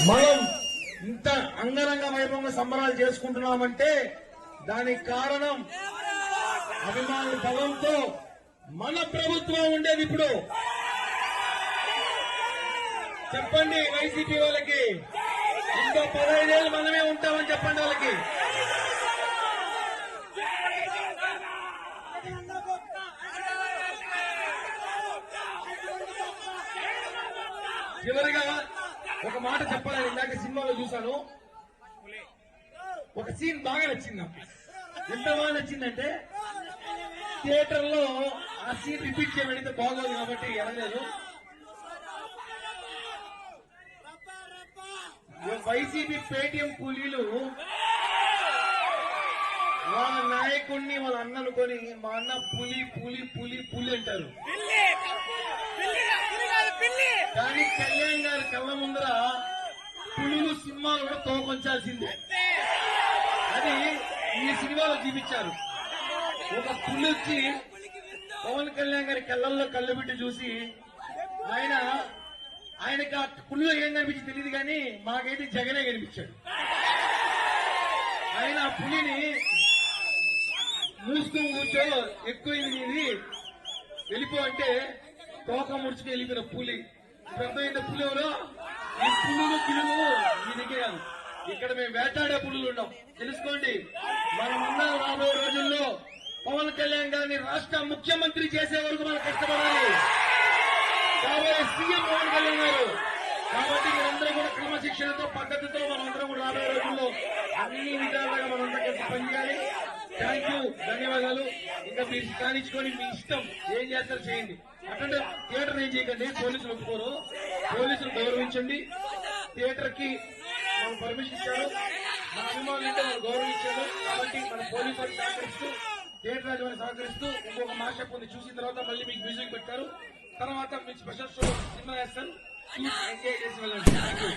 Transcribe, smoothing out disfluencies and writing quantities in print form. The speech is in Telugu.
మనం ఇంత అంగరంగ వైభవంగా సంబరాలు చేసుకుంటున్నామంటే దానికి కారణం అభిమానుల బలంతో మన ప్రభుత్వం ఉండేది. ఇప్పుడు చెప్పండి వైసీపీ వాళ్ళకి, ఇంకో 15 ఏళ్ళు మనమే ఉంటామని చెప్పండి వాళ్ళకి. చివరిగా ఒక మాట చెప్పాలని ఇందాక సినిమాలో చూశాను. ఒక సీన్ బాగా నచ్చింది నాకు. ఎంత బాగా నచ్చిందంటే థియేటర్ లో ఆ సీన్ రిపీట్ చేయబడితే బాగోదు కాబట్టి ఎనలేదు. వైసీపీ పేటీఎం కూలీలు వాళ్ళ నాయకుడిని వాళ్ళ అన్న అనుకొని మా అన్న పులి పులి పులి పులి అంటారు. కానీ కళ్యాణ్ గారి కళ్ళ ముందర పులులు సినిమాలు కూడా తోకొంచాల్సిందే. అది ఈ సినిమాలో చూపించారు. ఒక పులి వచ్చి పవన్ కళ్యాణ్ గారి కళ్ళల్లో కళ్ళు పెట్టి చూసి ఆయనకి ఆ పులిలో ఏం కనిపించి తెలియదు కానీ మాకైతే జగనే కనిపించాడు. ఆయన ఆ పులిని మూసుకొని కూర్చో, ఎక్కువైంది ఇది వెళ్ళిపో అంటే తోక ముడుచుకు వెళ్ళిపోయిన పులి. పెద్ద పులి ఎవరో ఈ పులులు పిలులు మీ దగ్గర కాదు, ఇక్కడ మేము వేటాడే పులులు ఉన్నాం తెలుసుకోండి. మనమున్న రాబోయే రోజుల్లో పవన్ కళ్యాణ్ గారిని రాష్ట్ర ముఖ్యమంత్రి చేసే వరకు మనం కష్టపడాలి. కాబోయే సీఎం పవన్ కళ్యాణ్ గారు. కాబట్టి మీరందరూ కూడా క్రమశిక్షణతో పద్ధతితో మనందరం కూడా రాబోయే రోజుల్లో అన్ని విధాలుగా మనందరం కలిసి పనిచేయాలి. థ్యాంక్ యూ, ధన్యవాదాలు. ఇంకా మీరు కానించుకొని మీ ఇష్టం ఏం చేస్తారో చేయండి. అట్లంటే థియేటర్ ఏం చేయకండి, పోలీసులు ఒప్పుకోరు. పోలీసులు గౌరవించండి. థియేటర్ కి మనం పర్మిషన్ ఇచ్చారు, మన అభిమానులు అంటే వాళ్ళు గౌరవించారు. కాబట్టి మన పోలీసు వారికి సహకరిస్తూ థియేటర్ రాజువారిని సహకరిస్తూ ఇంకొక మాషప్ ఉంది చూసిన తర్వాత మళ్ళీ మీకు మ్యూజిక్ పెట్టారు. తర్వాత మీకు స్పెషల్ షో సినిమా వేస్తారు, ఎంజాయ్ చేసి వెళ్ళండి. Thank you.